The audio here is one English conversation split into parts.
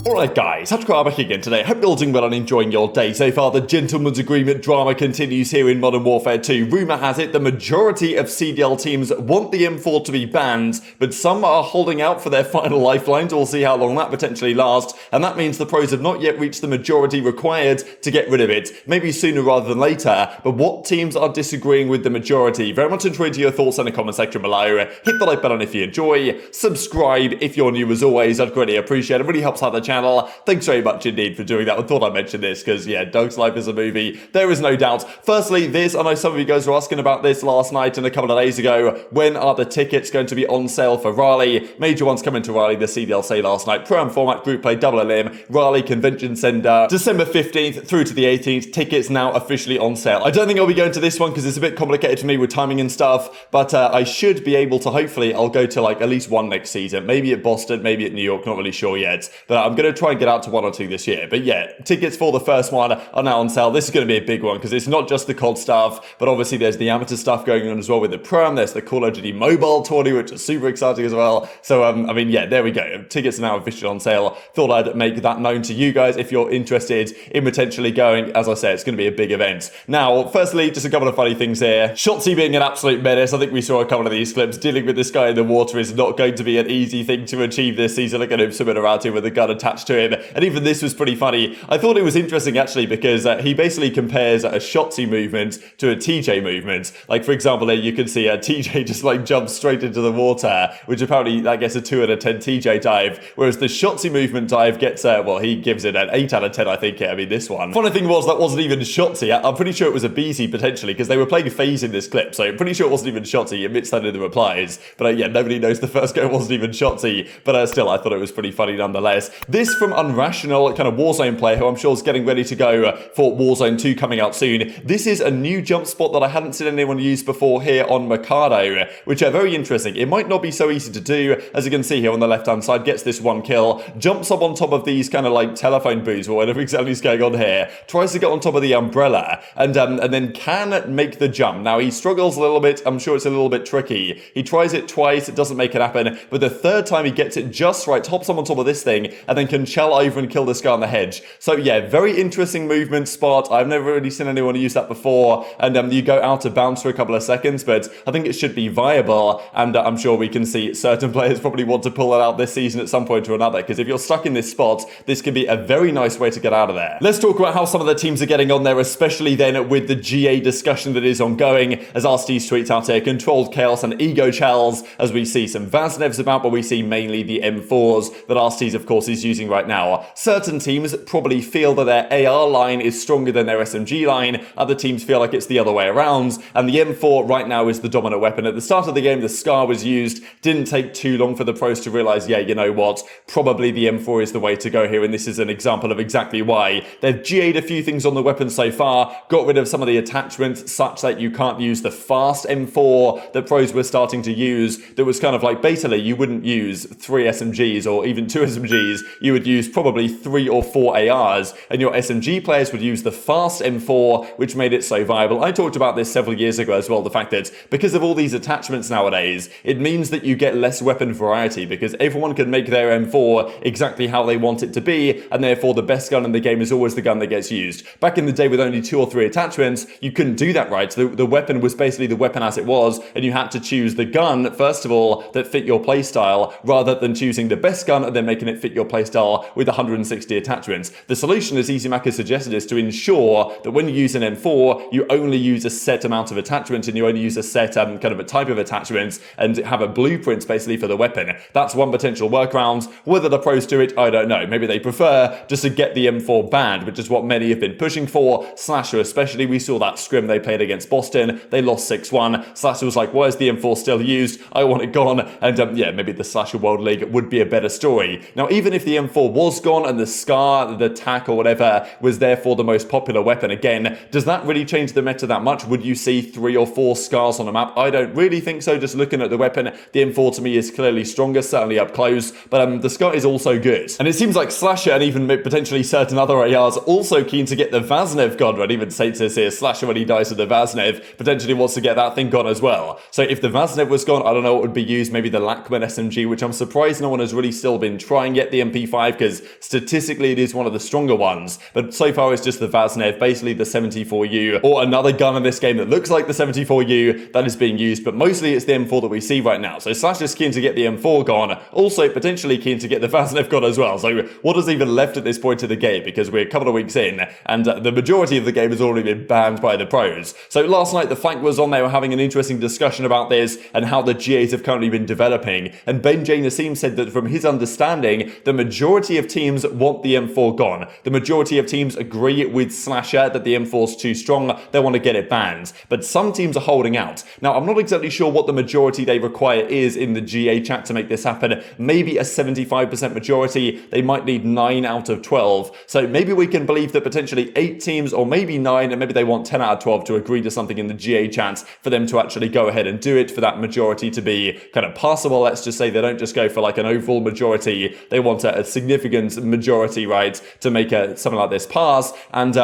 Alright guys, Hutchcraft back again today. Hope you're all doing well and enjoying your day so far. The gentleman's agreement drama continues here in Modern Warfare 2. Rumour has it the majority of CDL teams want the M4 to be banned, but some are holding out for their final lifelines. We'll see how long that potentially lasts, and that means the pros have not yet reached the majority required to get rid of it. Maybe sooner rather than later, but what teams are disagreeing with the majority? Very much intrigued to your thoughts in the comment section below. Hit the like button if you enjoy, subscribe if you're new as always, I'd greatly appreciate it. It really helps out the channel. Thanks very much indeed for doing that. I thought I'd mention this because, yeah, Doug's Life is a movie. There is no doubt. Firstly, I know some of you guys were asking about this last night and a couple of days ago. When are the tickets going to be on sale for Raleigh? Major ones coming to Raleigh, the CDL say last night. Pro-Am format, group play, double elim, Raleigh Convention Centre, December 15th through to the 18th. Tickets now officially on sale. I don't think I'll be going to this one because it's a bit complicated for me with timing and stuff, but I should be able to, hopefully, I'll go to like at least one next season. Maybe at Boston, maybe at New York, not really sure yet. But I'm going to try and get out to one or two this year. But yeah, tickets for the first one are now on sale. This is going to be a big one because it's not just the COD stuff, but obviously there's the amateur stuff going on as well with the Pro-Am. There's the Call of Duty Mobile tourney, which is super exciting as well. So, I mean, yeah, there we go. Tickets are now officially on sale. Thought I'd make that known to you guys if you're interested in potentially going. As I said, it's going to be a big event. Now, firstly, just a couple of funny things here. Shotzzy being an absolute menace. I think we saw a couple of these clips. Dealing with this guy in the water is not going to be an easy thing to achieve this season. Look at him swimming around here with a gun attached to him. And even this was pretty funny. I thought it was interesting actually because he basically compares a Shotzzy movement to a TJ movement. Like for example, there you can see a TJ just like jumps straight into the water, which apparently that gets a 2 out of 10 TJ dive, whereas the Shotzzy movement dive gets well, he gives it an 8 out of 10, I think. I mean, this one. Funny thing was that wasn't even Shotzzy. I'm pretty sure it was a BZ potentially because they were playing FaZe in this clip, so I'm pretty sure it wasn't even Shotzzy. He admits that in the replies, but yeah, nobody knows the first go wasn't even Shotzzy, but still, I thought it was pretty funny nonetheless. This from Unrational, kind of Warzone player who I'm sure is getting ready to go for Warzone 2 coming out soon. This is a new jump spot that I hadn't seen anyone use before here on Mikado, which are very interesting. It might not be so easy to do. As you can see here on the left-hand side, gets this one kill, jumps up on top of these kind of like telephone booths or whatever exactly is going on here, tries to get on top of the umbrella, and then can make the jump. Now, he struggles a little bit. I'm sure it's a little bit tricky. He tries it twice. It doesn't make it happen, but the third time he gets it just right, hops up on top of this thing, and then can shell over and kill this guy on the hedge. So yeah, very interesting movement spot. I've never really seen anyone use that before, and you go out of bounds for a couple of seconds, but I think it should be viable, and I'm sure we can see certain players probably want to pull it out this season at some point or another, because if you're stuck in this spot, this could be a very nice way to get out of there. Let's talk about how some of the teams are getting on there, especially then with the GA discussion that is ongoing, as Arsteez tweets out here, Controlled Chaos and Ego Chels, as we see some Vaznevs about, but we see mainly the M4s that Arsteez, of course, is using right now. Certain teams probably feel that their AR line is stronger than their SMG line. Other teams feel like it's the other way around, and the M4 right now is the dominant weapon. At the start of the game, the SCAR was used. Didn't take too long for the pros to realize, yeah, you know what, probably the M4 is the way to go here, and this is an example of exactly why. They've GA'd a few things on the weapon so far, got rid of some of the attachments such that you can't use the fast M4 that pros were starting to use. That was kind of like, basically, you wouldn't use 3 SMGs or even 2 SMGs. You would use probably 3 or 4 ARs, and your SMG players would use the fast M4, which made it so viable. I talked about this several years ago as well, the fact that because of all these attachments nowadays, it means that you get less weapon variety because everyone can make their M4 exactly how they want it to be, and therefore the best gun in the game is always the gun that gets used. Back in the day with only 2 or 3 attachments, you couldn't do that right. The weapon was basically the weapon as it was, and you had to choose the gun, first of all, that fit your playstyle, rather than choosing the best gun and then making it fit your playstyle with 160 attachments. The solution, as EasyMac has suggested, is to ensure that when you use an M4, you only use a set amount of attachments and you only use a set kind of a type of attachments and have a blueprint basically for the weapon. That's one potential workaround. Whether the pros do it, I don't know. Maybe they prefer just to get the M4 banned, which is what many have been pushing for. Slasher especially, we saw that scrim they played against Boston. They lost 6-1. Slasher was like, why is the M4 still used? I want it gone. And yeah, maybe the Slasher World League would be a better story. Now, even if the M4 was gone and the SCAR, the TAC or whatever was therefore the most popular weapon, again, does that really change the meta that much? Would you see 3 or 4 SCARs on a map? I don't really think so. Just looking at the weapon, the M4 to me is clearly stronger, certainly up close, but the SCAR is also good. And it seems like Slasher and even potentially certain other ARs are also keen to get the Vaznev gone. Right? Even Saint says here, Slasher when he dies with the Vaznev potentially wants to get that thing gone as well. So if the Vaznev was gone, I don't know what would be used. Maybe the Lachman SMG, which I'm surprised no one has really still been trying yet. The MP5 75 because statistically it is one of the stronger ones. But so far it's just the Vaznev, basically the 74U, or another gun in this game that looks like the 74U that is being used, but mostly it's the M4 that we see right now. So Slash is keen to get the M4 gone, also potentially keen to get the Vaznev gone as well. So what is even left at this point of the game? Because we're a couple of weeks in, and the majority of the game has already been banned by the pros. So last night the Flank was on, they were having an interesting discussion about this and how the GAs have currently been developing, and Ben J. Nassim said that from his understanding, the majority of teams want the M4 gone. The majority of teams agree with Slasher that the M4 is too strong, they want to get it banned. But some teams are holding out. Now, I'm not exactly sure what the majority they require is in the GA chat to make this happen. Maybe a 75% majority. They might need 9 out of 12. So maybe we can believe that potentially 8 teams, or maybe 9, and maybe they want 10 out of 12 to agree to something in the GA chat for them to actually go ahead and do it, for that majority to be kind of passable. Let's just say they don't just go for like an overall majority. They want a significant majority, right, to make something like this pass. And,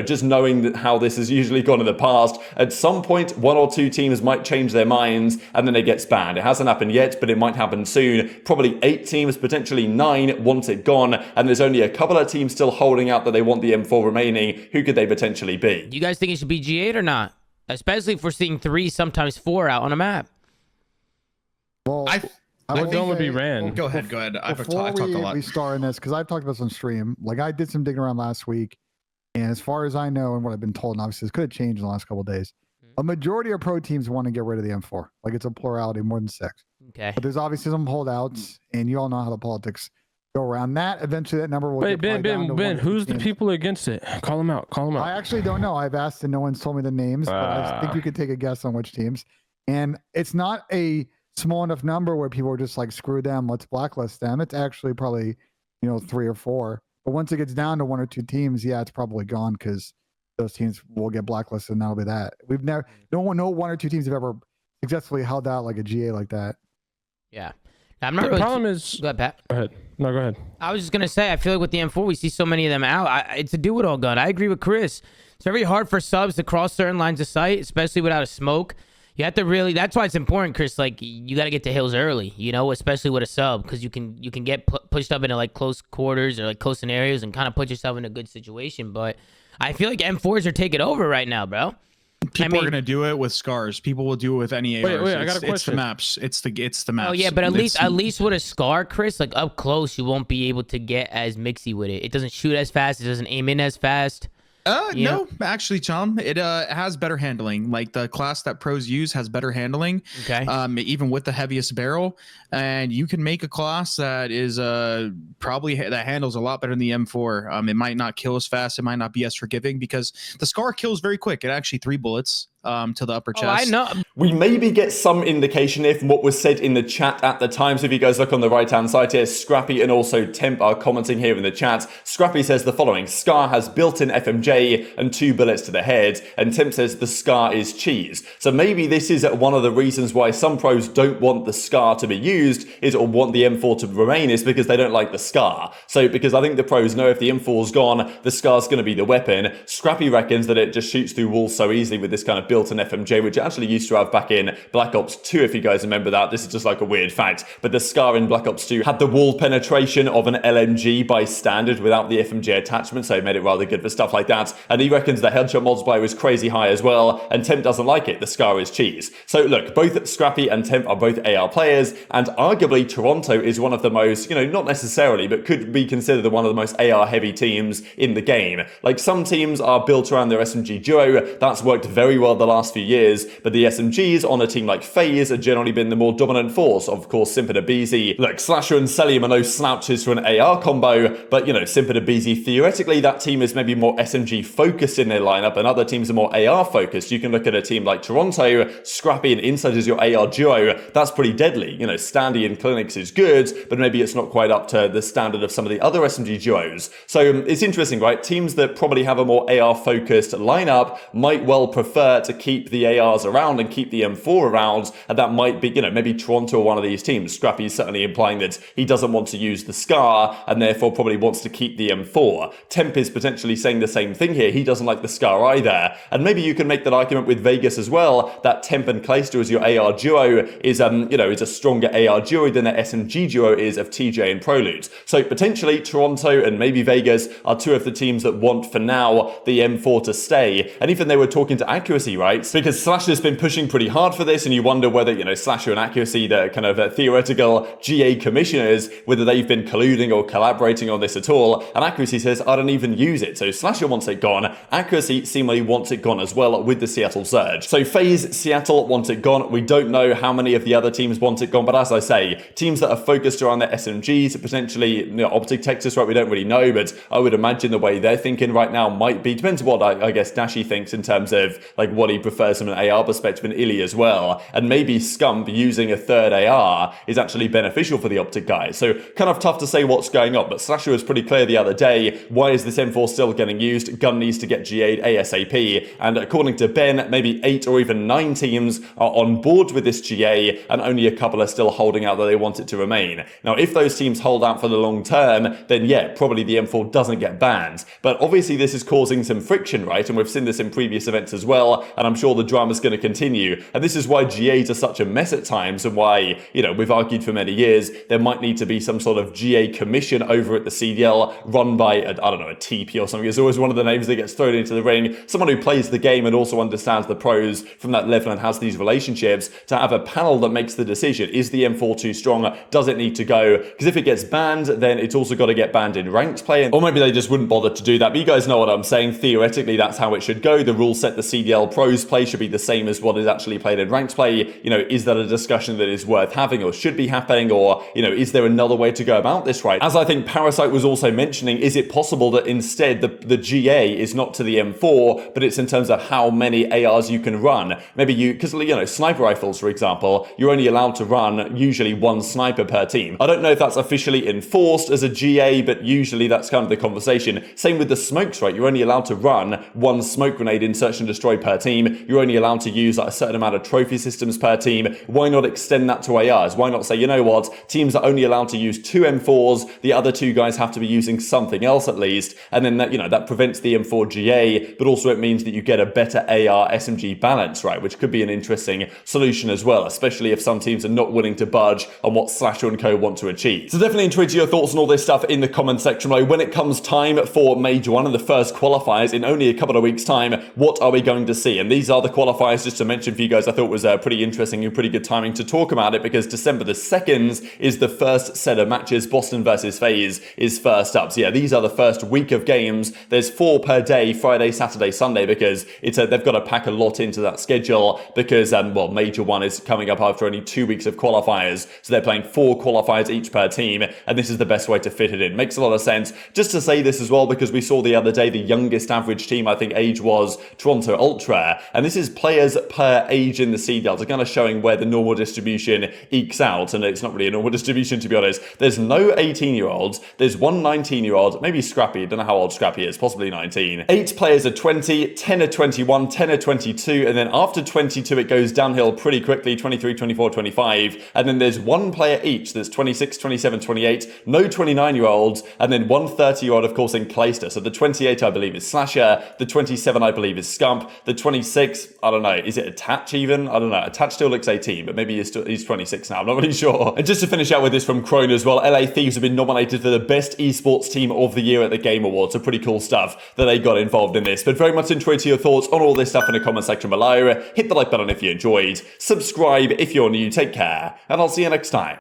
just knowing how this has usually gone in the past, at some point, 1 or 2 teams might change their minds and then it gets banned. It hasn't happened yet, but it might happen soon. Probably 8 teams, potentially 9 want it gone, and there's only a couple of teams still holding out that they want the M4 remaining. Who could they potentially be? Do you guys think it should be G8 or not? Especially if we're seeing 3, sometimes 4 out on a map. Well, I would think would be ran. Go ahead. Before we start in this, because I've talked about this on stream, like I did some digging around last week, and as far as I know and what I've been told, and obviously this could have changed in the last couple of days, a majority of pro teams want to get rid of the M4. Like it's a plurality, more than 6. Okay. But there's obviously some holdouts, and you all know how the politics go around that. Eventually, that number will. Wait, Ben, who's the people against it? Call them out. I actually don't know. I've asked, and no one's told me the names, but I think you could take a guess on which teams. And it's not a small enough number where people are just like, screw them, let's blacklist them. It's actually probably 3 or 4. But once it gets down to 1 or 2 teams, yeah, it's probably gone because those teams will get blacklisted, and that'll be that. We've never, no 1 or 2 teams have ever successfully held out like a GA like that. Yeah. I'm not the really. Problem is. Go ahead, Pat. Go ahead. No, go ahead. I was just gonna say, I feel like with the M4, we see so many of them out. It's a do-it-all gun. I agree with Chris. It's very hard for subs to cross certain lines of sight, especially without a smoke. You have to really. That's why it's important, Chris. Like you got to get to hills early, especially with a sub, because you can get pushed up into like close quarters or like close scenarios and kind of put yourself in a good situation. But I feel like M4s are taking over right now, bro. People are gonna do it with scars. People will do it with any ARs. Wait, I got a question. It's the maps. It's the maps. Oh yeah, but at least with a scar, Chris, like up close, you won't be able to get as mixy with it. It doesn't shoot as fast. It doesn't aim in as fast. No, actually, Tom, it has better handling. Like the class that pros use has better handling. Okay. Even with the heaviest barrel, and you can make a class that is probably that handles a lot better than the M4. It might not kill as fast. It might not be as forgiving because the scar kills very quick. It actually 3 bullets to the upper chest. I know. We maybe get some indication here from what was said in the chat at the time. So if you guys look on the right-hand side here, Scrappy and also Temp are commenting here in the chat. Scrappy says the following: Scar has built-in FMJ and 2 bullets to the head, and Temp says the Scar is cheese. So maybe this is one of the reasons why some pros don't want the Scar to be used, or want the M4 to remain, is because they don't like the Scar. So because I think the pros know if the M4's gone, the Scar's going to be the weapon. Scrappy reckons that it just shoots through walls so easily with this kind of built-in FMJ, which it actually used to have back in Black Ops 2, if you guys remember that. This is just like a weird fact, but the Scar in Black Ops 2 had the wall penetration of an LMG by standard without the FMJ attachment, so it made it rather good for stuff like that. And he reckons the headshot multiplier was crazy high as well, and Temp doesn't like it. The Scar is cheese. So look, both Scrappy and Temp are both AR players, and arguably Toronto is one of the most, not necessarily, but could be considered one of the most AR heavy teams in the game. Like some teams are built around their SMG duo. That's worked very well the last few years, but the SMGs on a team like FaZe have generally been the more dominant force. Of course, Simp and Abizi. Look, Slasher and Selim are no slouches for an AR combo, but Simp and Abizi, theoretically that team is maybe more SMG focused in their lineup, and other teams are more AR focused. You can look at a team like Toronto, Scrappy and Inside as your AR duo. That's pretty deadly. Standy and Clinics is good, but maybe it's not quite up to the standard of some of the other SMG duos. So it's interesting, right? Teams that probably have a more AR focused lineup might well prefer to to keep the ARs around and keep the M4 around, and that might be, you know, maybe Toronto or one of these teams. Scrappy is certainly implying that he doesn't want to use the Scar and therefore probably wants to keep the M4. Temp is potentially saying the same thing here. He doesn't like the Scar either. And maybe you can make that argument with Vegas as well, that Temp and Clayster as your AR duo is, is a stronger AR duo than the SMG duo is of TJ and Prolute. So potentially Toronto and maybe Vegas are two of the teams that want for now the M4 to stay. And even they were talking to Accuracy, right? Because Slasher's been pushing pretty hard for this, and you wonder whether, you know, Slasher and Accuracy, the kind of theoretical GA commissioners, whether they've been colluding or collaborating on this at all. And Accuracy says, I don't even use it. So Slasher wants it gone. Accuracy seemingly wants it gone as well with the Seattle Surge. So FaZe, Seattle wants it gone. We don't know how many of the other teams want it gone, but as I say, teams that are focused around their SMGs, potentially, you know, Optic Texas, right? We don't really know, but I would imagine the way they're thinking right now might be, depends on what I guess Dashy thinks in terms of like what he prefers from an AR perspective, and Illy as well. And maybe Scump using a third AR is actually beneficial for the Optic guys. So kind of tough to say what's going on, but Slasher was pretty clear the other day. Why is this M4 still getting used? Gun needs to get GA'd ASAP. And according to Ben, maybe 8 or even 9 teams are on board with this GA, and only a couple are still holding out that they want it to remain. Now, if those teams hold out for the long term, then yeah, probably the M4 doesn't get banned. But obviously this is causing some friction, right? And we've seen this in previous events as well, and I'm sure the drama's going to continue. And this is why GAs are such a mess at times, and why, you know, we've argued for many years there might need to be some sort of GA commission over at the CDL run by, I don't know, a TP or something. It's always one of the names that gets thrown into the ring. Someone who plays the game and also understands the pros from that level and has these relationships, to have a panel that makes the decision. Is the M4 too strong? Does it need to go? Because if it gets banned, then it's also got to get banned in ranked play. Or maybe they just wouldn't bother to do that. But you guys know what I'm saying. Theoretically, that's how it should go. The rule set the CDL pros play should be the same as what is actually played in ranked play. You know, is that a discussion that is worth having or should be happening? Or, you know, is there another way to go about this, right? As I think Parasite was also mentioning, is it possible that instead the GA is not to the M4, but it's in terms of how many ARs you can run? Maybe because, you know, sniper rifles, for example, you're only allowed to run usually one sniper per team. I don't know if that's officially enforced as a GA, but usually that's kind of the conversation. Same with the smokes, right? You're only allowed to run one smoke grenade in search and destroy per team. You're only allowed to use like a certain amount of trophy systems per team. Why not extend that to ARs? Why not say, you know what, teams are only allowed to use 2 M4s, the other 2 guys have to be using something else at least, and then that, you know, that prevents the M4 GA, but also it means that you get a better AR SMG balance, right? Which could be an interesting solution as well, especially if some teams are not willing to budge on what Slasher and Co want to achieve. So definitely intrigued to your thoughts on all this stuff in the comment section below. When it comes time for Major 1 and the first qualifiers in only a couple of weeks' time, what are we going to see? And these are the qualifiers, just to mention for you guys. I thought was pretty interesting and pretty good timing to talk about it, because December the 2nd is the first set of matches. Boston versus FaZe is first up. So yeah, these are the first week of games. There's 4 per day, Friday, Saturday, Sunday, because they've got to pack a lot into that schedule, because Major 1 is coming up after only 2 weeks of qualifiers. So they're playing 4 qualifiers each per team, and this is the best way to fit it in. Makes a lot of sense. Just to say this as well, because we saw the other day the youngest average team, I think age was Toronto Ultra, and this is players per age in the CDL. They're kind of showing where the normal distribution ekes out, and it's not really a normal distribution, to be honest. There's no 18-year-olds, there's 1 19-year-old, maybe Scrappy, I don't know how old Scrappy is, possibly 19. 8 players are 20, 10 are 21, 10 are 22, and then after 22 it goes downhill pretty quickly, 23, 24, 25, and then there's 1 player each that's 26, 27, 28, no 29-year-olds, and then 1 30-year-old, of course, in Clayster. So the 28, I believe, is Slasher, the 27, I believe, is Scump, the 26, I don't know, is it Attach even? I don't know, Attach still looks 18, but maybe he's 26 now, I'm not really sure. And just to finish out with this from Crone as well, LA Thieves have been nominated for the Best Esports Team of the Year at the Game Awards, so pretty cool stuff that they got involved in this. But very much enjoyed to your thoughts on all this stuff in the comment section below. Hit the like button if you enjoyed, subscribe if you're new, take care, and I'll see you next time.